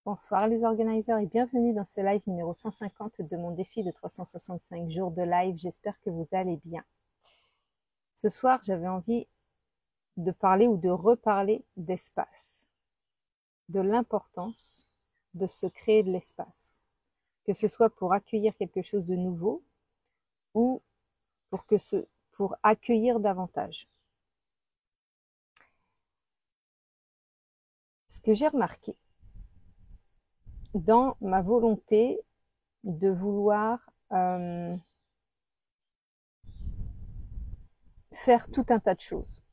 Bonsoir les organiseurs et bienvenue dans ce live numéro 150 de mon défi de 365 jours de live. J'espère que vous allez bien. Ce soir, j'avais envie de parler ou de reparler d'espace, de l'importance de se créer de l'espace, que ce soit pour accueillir quelque chose de nouveau ou pour accueillir davantage. Ce que j'ai remarqué dans ma volonté de vouloir faire tout un tas de choses,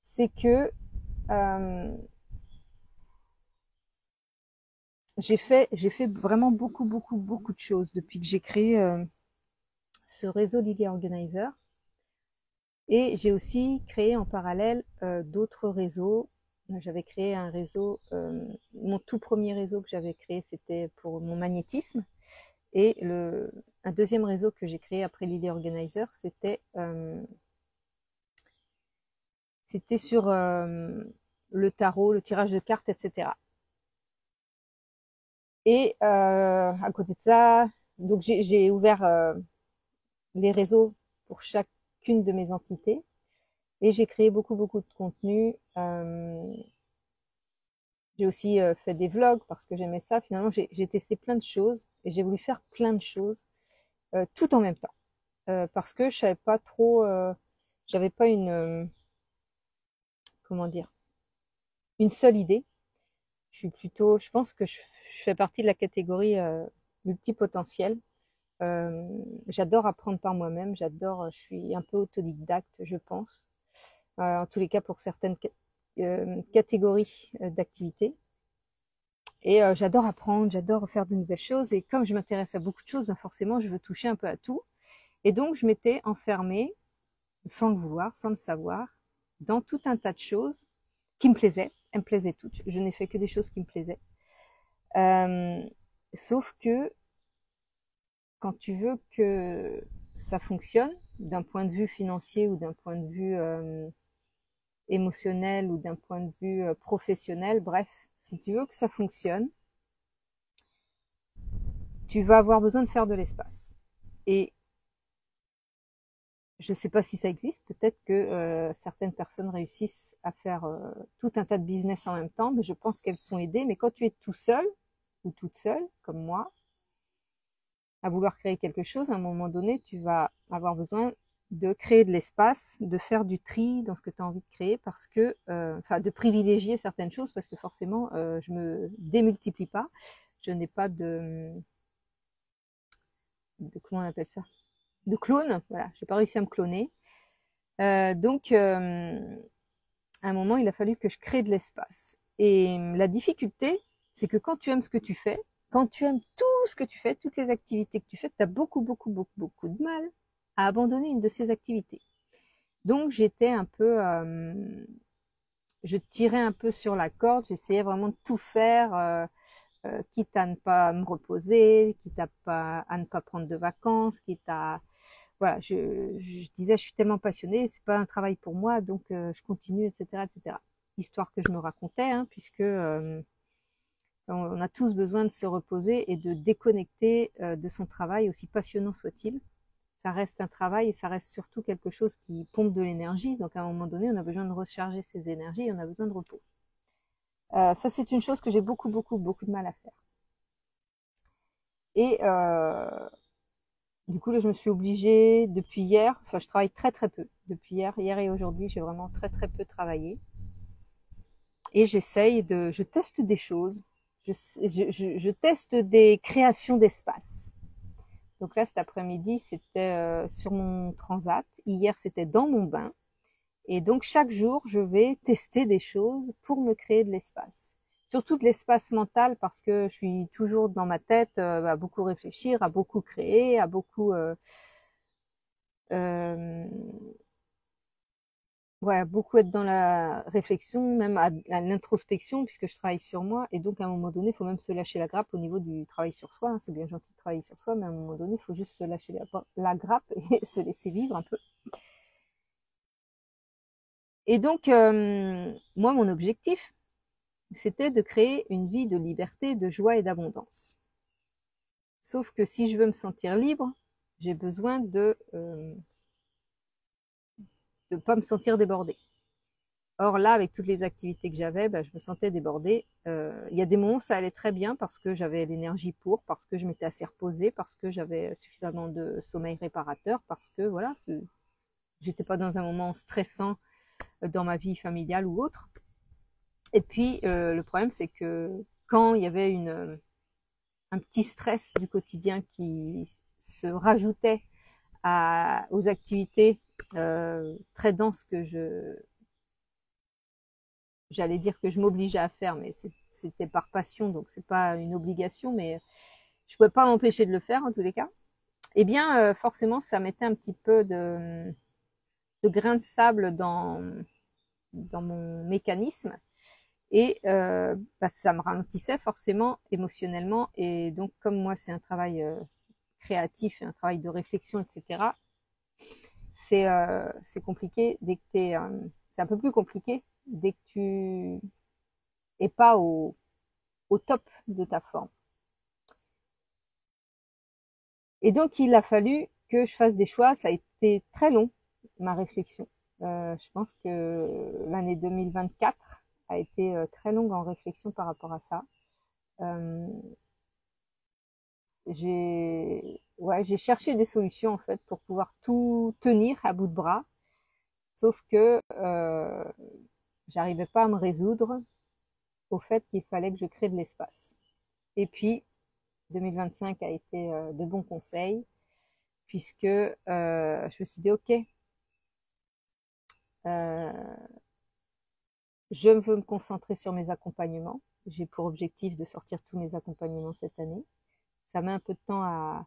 c'est que j'ai fait vraiment beaucoup de choses depuis que j'ai créé ce réseau Lily Organizer. Et j'ai aussi créé en parallèle d'autres réseaux. J'avais créé un réseau, mon tout premier réseau que j'avais créé, c'était pour mon magnétisme. Et un deuxième réseau que j'ai créé après Lily Organizer, c'était sur le tarot, le tirage de cartes, etc. Et à côté de ça, donc j'ai ouvert les réseaux pour chacune de mes entités et j'ai créé beaucoup de contenu. J'ai aussi fait des vlogs parce que j'aimais ça. Finalement, j'ai testé plein de choses et j'ai voulu faire plein de choses tout en même temps parce que je savais pas trop, j'avais pas une comment dire, une seule idée. Je pense que je fais partie de la catégorie multipotentiel. J'adore apprendre par moi-même, je suis un peu autodidacte, je pense, en tous les cas pour certaines catégories d'activités. Et j'adore apprendre, j'adore faire de nouvelles choses. Et comme je m'intéresse à beaucoup de choses, ben forcément, je veux toucher un peu à tout. Et donc, je m'étais enfermée, sans le vouloir, sans le savoir, dans tout un tas de choses qui me plaisaient. Elles me plaisaient toutes. Je n'ai fait que des choses qui me plaisaient. Sauf que quand tu veux que ça fonctionne, d'un point de vue financier ou d'un point de vue émotionnel ou d'un point de vue professionnel, bref, si tu veux que ça fonctionne, tu vas avoir besoin de faire de l'espace. Et je ne sais pas si ça existe, peut-être que certaines personnes réussissent à faire tout un tas de business en même temps, mais je pense qu'elles sont aidées. Mais quand tu es tout seul ou toute seule, comme moi, à vouloir créer quelque chose, à un moment donné, tu vas avoir besoin de créer de l'espace, de faire du tri dans ce que tu as envie de créer, parce que, de privilégier certaines choses, parce que forcément, je me démultiplie pas. Je n'ai pas comment on appelle ça, de clone. Voilà, j'ai pas réussi à me cloner. Donc, à un moment, il a fallu que je crée de l'espace. Et la difficulté, c'est que quand tu aimes ce que tu fais, quand tu aimes tout ce que tu fais, toutes les activités que tu fais, tu as beaucoup de mal à abandonner une de ces activités. Donc, j'étais un peu, je tirais un peu sur la corde, j'essayais vraiment de tout faire, quitte à ne pas me reposer, quitte à ne pas prendre de vacances, quitte à, voilà, je disais, je suis tellement passionnée, c'est pas un travail pour moi, donc je continue, etc., etc. Histoire que je me racontais, hein, puisque on a tous besoin de se reposer et de déconnecter de son travail, aussi passionnant soit-il. Ça reste un travail et ça reste surtout quelque chose qui pompe de l'énergie. Donc à un moment donné, on a besoin de recharger ses énergies et on a besoin de repos. Ça, c'est une chose que j'ai beaucoup de mal à faire. Et du coup, là, je me suis obligée depuis hier, enfin, je travaille très peu. Depuis hier et aujourd'hui, j'ai vraiment très peu travaillé. Et je teste des choses. Je teste des créations d'espace. Donc là, cet après-midi, c'était sur mon transat. Hier, c'était dans mon bain. Et donc, chaque jour, je vais tester des choses pour me créer de l'espace. Surtout de l'espace mental parce que je suis toujours dans ma tête à beaucoup réfléchir, à beaucoup créer, à beaucoup beaucoup être dans la réflexion, même à l'introspection, puisque je travaille sur moi. Et donc, à un moment donné, il faut même se lâcher la grappe au niveau du travail sur soi. Hein. C'est bien gentil de travailler sur soi, mais à un moment donné, il faut juste se lâcher la grappe et se laisser vivre un peu. Et donc, moi, mon objectif, c'était de créer une vie de liberté, de joie et d'abondance. Sauf que si je veux me sentir libre, j'ai besoin de ne pas me sentir débordée. Or là, avec toutes les activités que j'avais, je me sentais débordée. Il y a des moments où ça allait très bien parce que j'avais l'énergie pour, parce que je m'étais assez reposée, parce que j'avais suffisamment de sommeil réparateur, parce que voilà, j'étais pas dans un moment stressant dans ma vie familiale ou autre. Et puis le problème, c'est que quand il y avait un petit stress du quotidien qui se rajoutait aux activités très denses que j'allais dire que je m'obligeais à faire, mais c'était par passion, donc c'est pas une obligation, mais je pouvais pas m'empêcher de le faire en tous les cas. Eh bien, forcément, ça mettait un petit peu de grain de sable dans mon mécanisme et ça me ralentissait forcément émotionnellement. Et donc, comme moi, c'est un travail créatif, un travail de réflexion, etc. C'est compliqué dès que c'est un peu plus compliqué dès que tu es pas au top de ta forme. Et donc, il a fallu que je fasse des choix. Ça a été très long, ma réflexion. Je pense que l'année 2024 a été très longue en réflexion par rapport à ça. Euh, j'ai cherché des solutions en fait pour pouvoir tout tenir à bout de bras. Sauf que j'arrivais pas à me résoudre au fait qu'il fallait que je crée de l'espace. Et puis, 2025 a été de bons conseils, puisque je me suis dit, ok, je veux me concentrer sur mes accompagnements. J'ai pour objectif de sortir tous mes accompagnements cette année. Ça met un peu de temps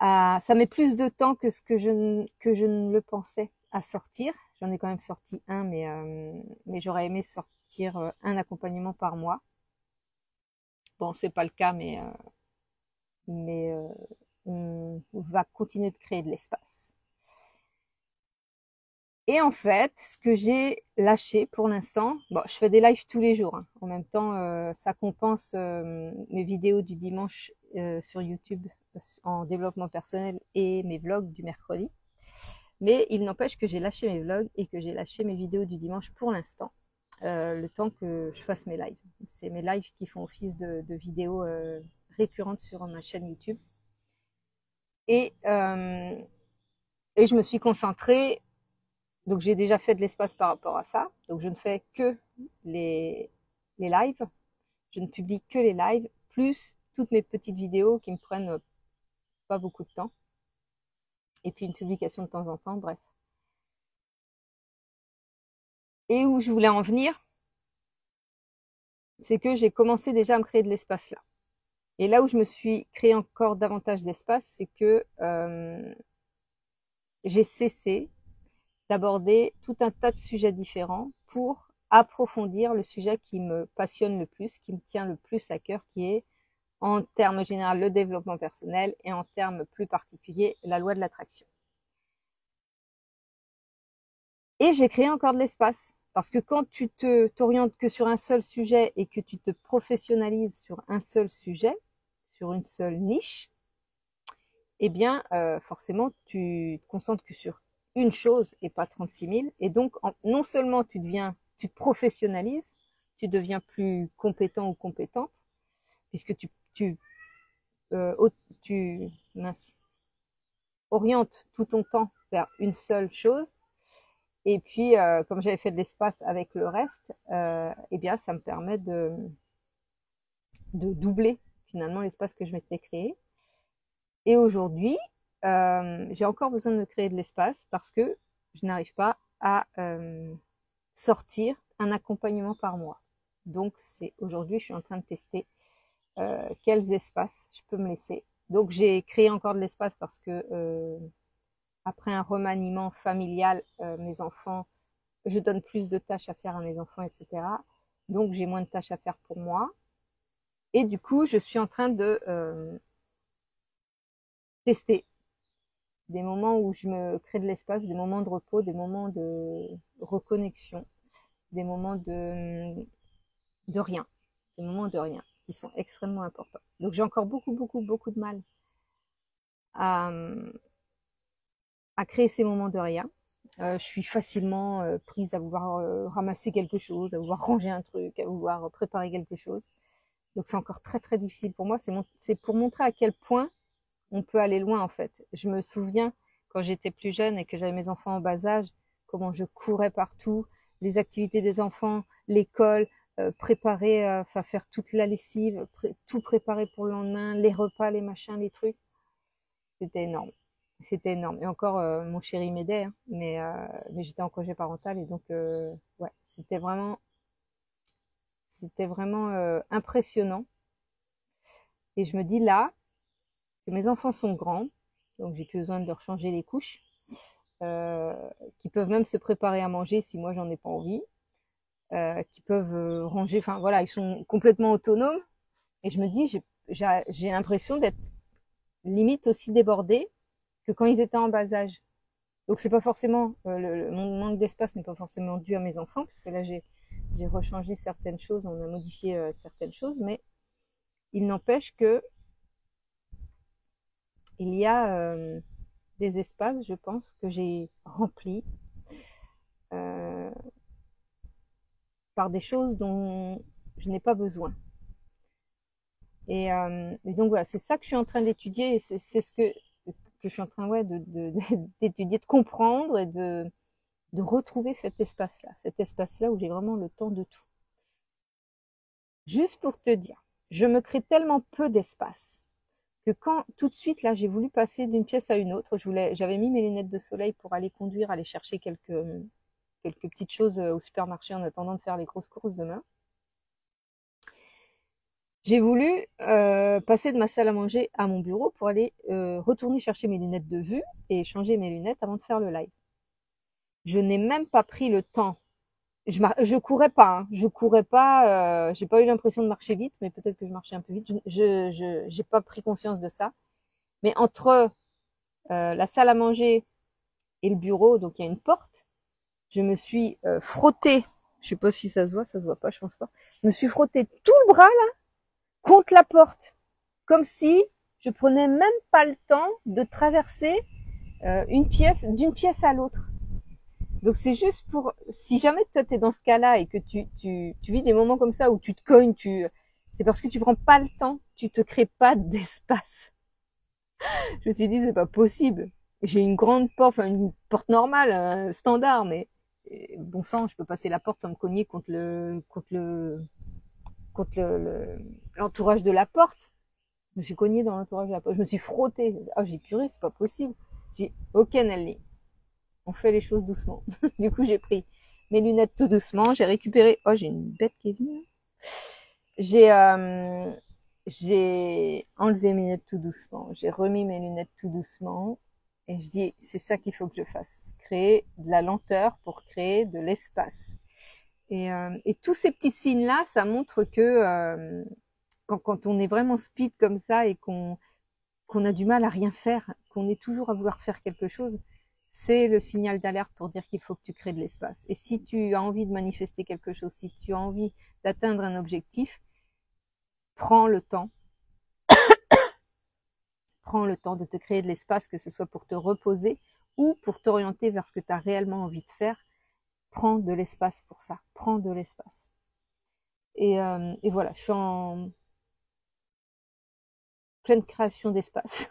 ça met plus de temps que ce que je ne le pensais à sortir. J'en ai quand même sorti un, mais j'aurais aimé sortir un accompagnement par mois. Bon, c'est pas le cas, mais on va continuer de créer de l'espace. Et en fait, ce que j'ai lâché pour l'instant, bon, je fais des lives tous les jours. Hein. En même temps, ça compense mes vidéos du dimanche sur YouTube en développement personnel et mes vlogs du mercredi. Mais il n'empêche que j'ai lâché mes vlogs et que j'ai lâché mes vidéos du dimanche pour l'instant, le temps que je fasse mes lives. C'est mes lives qui font office de vidéos récurrentes sur ma chaîne YouTube. Et, euh, et je me suis concentrée, donc j'ai déjà fait de l'espace par rapport à ça. Donc je ne fais que les lives, je ne publie que les lives, plus toutes mes petites vidéos qui me prennent pas beaucoup de temps. Et puis une publication de temps en temps, bref. Et où je voulais en venir, c'est que j'ai commencé déjà à me créer de l'espace là. Et là où je me suis créé encore davantage d'espace, c'est que j'ai cessé d'aborder tout un tas de sujets différents pour approfondir le sujet qui me passionne le plus, qui me tient le plus à cœur, qui est en termes généraux le développement personnel et en termes plus particuliers la loi de l'attraction. Et j'ai créé encore de l'espace. Parce que quand tu t'orientes que sur un seul sujet et que tu te professionnalises sur un seul sujet, sur une seule niche, eh bien, forcément, tu te concentres que sur une chose et pas 36 000. Et donc, non seulement tu te professionnalises, tu deviens plus compétent ou compétente, puisque euh, tu mince, orientes tout ton temps vers une seule chose. Et puis, comme j'avais fait de l'espace avec le reste, eh bien, ça me permet de doubler finalement l'espace que je m'étais créé. Et aujourd'hui, j'ai encore besoin de me créer de l'espace parce que je n'arrive pas à sortir un accompagnement par mois. Donc, aujourd'hui, je suis en train de tester quels espaces je peux me laisser. Donc, j'ai créé encore de l'espace parce que après un remaniement familial, mes enfants, je donne plus de tâches à faire à mes enfants, etc. Donc, j'ai moins de tâches à faire pour moi. Et du coup, je suis en train de tester des moments où je me crée de l'espace, des moments de repos, des moments de reconnexion, des moments de rien, des moments de rien qui sont extrêmement importants. Donc j'ai encore beaucoup de mal à créer ces moments de rien. Je suis facilement prise à vouloir ramasser quelque chose, à vouloir ranger un truc, à vouloir préparer quelque chose. Donc c'est encore très difficile pour moi. C'est pour montrer à quel point on peut aller loin en fait. Je me souviens quand j'étais plus jeune et que j'avais mes enfants en bas âge, comment je courais partout, les activités des enfants, l'école, préparer, enfin faire toute la lessive, tout préparer pour le lendemain, les repas, les machins, les trucs. C'était énorme. C'était énorme. Et encore, mon chéri m'aidait, hein, mais j'étais en congé parental et donc ouais, c'était vraiment impressionnant. Et je me dis là que mes enfants sont grands, donc j'ai plus besoin de leur changer les couches, qui peuvent même se préparer à manger si moi j'en ai pas envie, qui peuvent ranger. Enfin voilà, ils sont complètement autonomes. Et je me dis, j'ai l'impression d'être limite aussi débordée que quand ils étaient en bas âge. Donc c'est pas forcément mon manque d'espace n'est pas forcément dû à mes enfants, puisque là j'ai rechangé certaines choses, on a modifié certaines choses, mais il n'empêche que il y a des espaces, je pense, que j'ai remplis par des choses dont je n'ai pas besoin. Et donc voilà, c'est ça que je suis en train d'étudier, et c'est ce que je suis en train d'étudier, de comprendre et de retrouver cet espace-là où j'ai vraiment le temps de tout. Juste pour te dire, je me crée tellement peu d'espace que quand tout de suite là j'ai voulu passer d'une pièce à une autre, j'avais mis mes lunettes de soleil pour aller conduire, aller chercher quelques petites choses au supermarché en attendant de faire les grosses courses demain. J'ai voulu passer de ma salle à manger à mon bureau pour aller retourner chercher mes lunettes de vue et changer mes lunettes avant de faire le live. Je n'ai même pas pris le temps. Je courais pas, hein. Je courais pas. J'ai pas eu l'impression de marcher vite, mais peut-être que je marchais un peu vite. J'ai pas pris conscience de ça. Mais entre la salle à manger et le bureau, donc il y a une porte. Je me suis frottée. Je sais pas si ça se voit pas, je pense pas. Je me suis frottée tout le bras là contre la porte, comme si je prenais même pas le temps de traverser d'une pièce à l'autre. Donc c'est juste pour, si jamais toi t'es dans ce cas-là et que tu vis des moments comme ça où tu te cognes, c'est parce que tu prends pas le temps, tu te crées pas d'espace. Je me suis dit c'est pas possible. J'ai une grande porte, enfin une porte normale, standard, mais bon sang, je peux passer la porte sans me cogner contre l'entourage de la porte. Je me suis cognée dans l'entourage de la porte. Je me suis frottée. Ah, j'ai puré, c'est pas possible. J'ai dit, ok Nelly, on fait les choses doucement. Du coup, j'ai pris mes lunettes tout doucement. J'ai récupéré. Oh, j'ai une bête qui est venue. J'ai enlevé mes lunettes tout doucement. J'ai remis mes lunettes tout doucement. Et je dis, c'est ça qu'il faut que je fasse. Créer de la lenteur pour créer de l'espace. Et tous ces petits signes-là, ça montre que quand on est vraiment speed comme ça et qu'on a du mal à rien faire, qu'on est toujours à vouloir faire quelque chose, c'est le signal d'alerte pour dire qu'il faut que tu crées de l'espace. Et si tu as envie de manifester quelque chose, si tu as envie d'atteindre un objectif, prends le temps. Prends le temps de te créer de l'espace, que ce soit pour te reposer ou pour t'orienter vers ce que tu as réellement envie de faire. Prends de l'espace pour ça. Prends de l'espace. Et voilà, je suis en pleine création d'espace.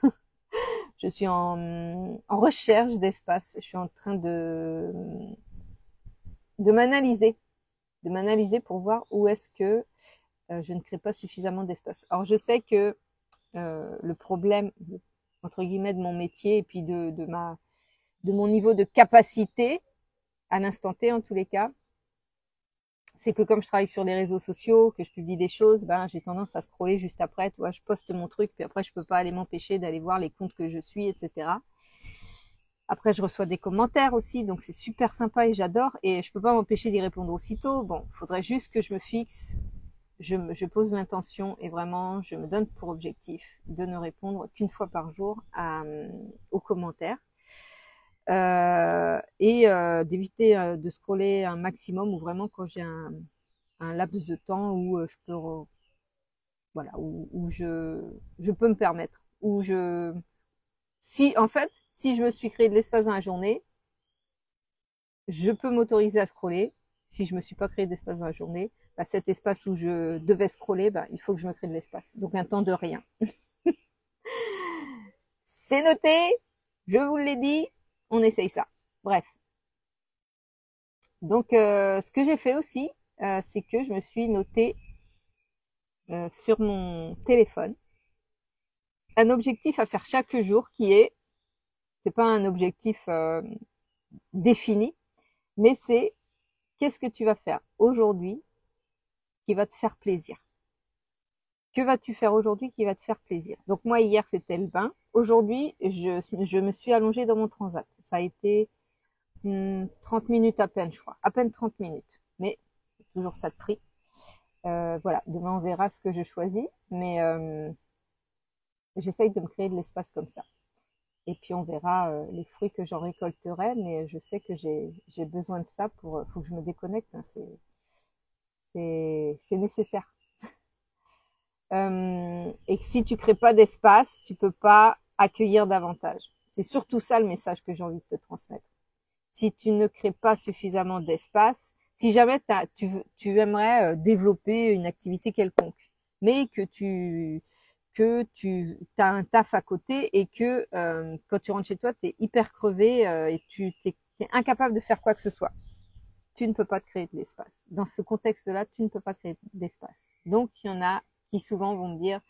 Je suis en recherche d'espace. Je suis en train de m'analyser pour voir où est-ce que je ne crée pas suffisamment d'espace. Alors je sais que le problème entre guillemets de mon métier et puis de mon niveau de capacité à l'instant T en tous les cas, c'est que comme je travaille sur les réseaux sociaux, que je publie des choses, ben j'ai tendance à scroller juste après, tu vois, je poste mon truc, puis après je peux pas aller m'empêcher d'aller voir les comptes que je suis, etc. Après je reçois des commentaires aussi, donc c'est super sympa et j'adore, et je peux pas m'empêcher d'y répondre aussitôt. Bon, faudrait juste que je me fixe, je pose l'intention et vraiment je me donne pour objectif de ne répondre qu'une fois par jour aux commentaires. d'éviter de scroller un maximum ou vraiment quand j'ai un laps de temps où je peux voilà où je peux me permettre où je si en fait si je me suis créé de l'espace dans la journée, je peux m'autoriser à scroller. Si je me suis pas créé d'espace dans la journée, bah, cet espace où je devais scroller, bah, il faut que je me crée de l'espace. Donc un temps de rien. C'est noté, je vous l'ai dit, on essaye ça. Bref. Donc ce que j'ai fait aussi, c'est que je me suis noté sur mon téléphone un objectif à faire chaque jour qui est, c'est pas un objectif défini, mais c'est qu'est-ce que tu vas faire aujourd'hui qui va te faire plaisir. Que vas-tu faire aujourd'hui qui va te faire plaisir? Donc moi hier c'était le bain. Aujourd'hui je me suis allongée dans mon transat. Ça a été 30 minutes à peine je crois. À peine 30 minutes. Mais c'est toujours ça de prix. Voilà, demain on verra ce que je choisis. Mais j'essaye de me créer de l'espace comme ça. Et puis on verra les fruits que j'en récolterai. Mais je sais que j'ai besoin de ça pour... faut que je me déconnecte. Hein, c'est nécessaire. Et que si tu crées pas d'espace, tu peux pas accueillir davantage. C'est surtout ça le message que j'ai envie de te transmettre. Si tu ne crées pas suffisamment d'espace, si jamais tu aimerais développer une activité quelconque, mais que tu as un taf à côté et que quand tu rentres chez toi, tu es hyper crevé et tu es incapable de faire quoi que ce soit. Tu ne peux pas te créer de l'espace. Dans ce contexte-là, tu ne peux pas créer d'espace. Donc, il y en a qui souvent vont me dire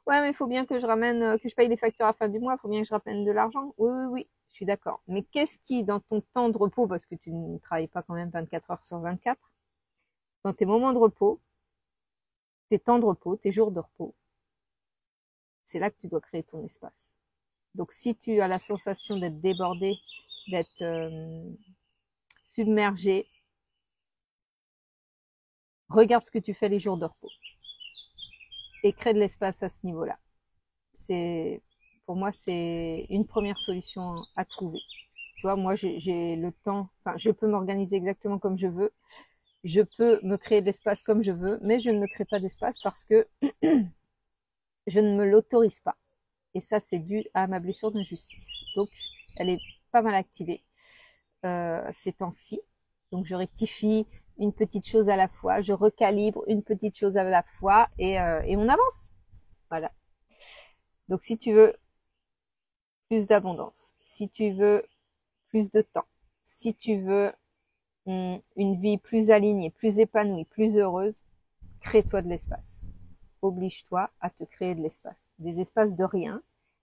ouais, mais il faut bien que je ramène, que je paye les factures à la fin du mois, il faut bien que je ramène de l'argent. Oui, oui, oui, je suis d'accord. Mais qu'est-ce qui, dans ton temps de repos, parce que tu ne travailles pas quand même 24 heures sur 24, dans tes moments de repos, tes temps de repos, tes jours de repos, c'est là que tu dois créer ton espace. Donc si tu as la sensation d'être débordé, d'être submergé, regarde ce que tu fais les jours de repos et crée de l'espace à ce niveau-là. C'est, pour moi, c'est une première solution à trouver. Tu vois, moi, j'ai le temps, enfin, je peux m'organiser exactement comme je veux. Je peux me créer d'espace comme je veux, mais je ne me crée pas d'espace parce que je ne me l'autorise pas. Et ça, c'est dû à ma blessure d'injustice. Donc, elle est pas mal activée ces temps-ci. Donc, je rectifie une petite chose à la fois, je recalibre une petite chose à la fois et on avance. Voilà. Donc, si tu veux plus d'abondance, si tu veux plus de temps, si tu veux une vie plus alignée, plus épanouie, plus heureuse, crée-toi de l'espace. Oblige-toi à te créer de l'espace. Des espaces de rien,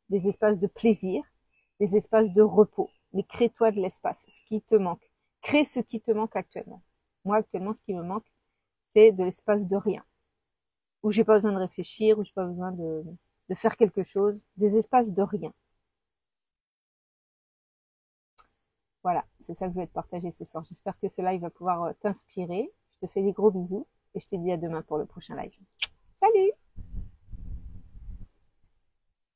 des espaces de plaisir, des espaces de repos. Mais crée-toi de l'espace, ce qui te manque. Crée ce qui te manque actuellement. Moi, actuellement, ce qui me manque, c'est de l'espace de rien. Où j'ai pas besoin de réfléchir, où j'ai pas besoin de faire quelque chose. Des espaces de rien. Voilà, c'est ça que je vais te partager ce soir. J'espère que ce live va pouvoir t'inspirer. Je te fais des gros bisous et je te dis à demain pour le prochain live. Salut!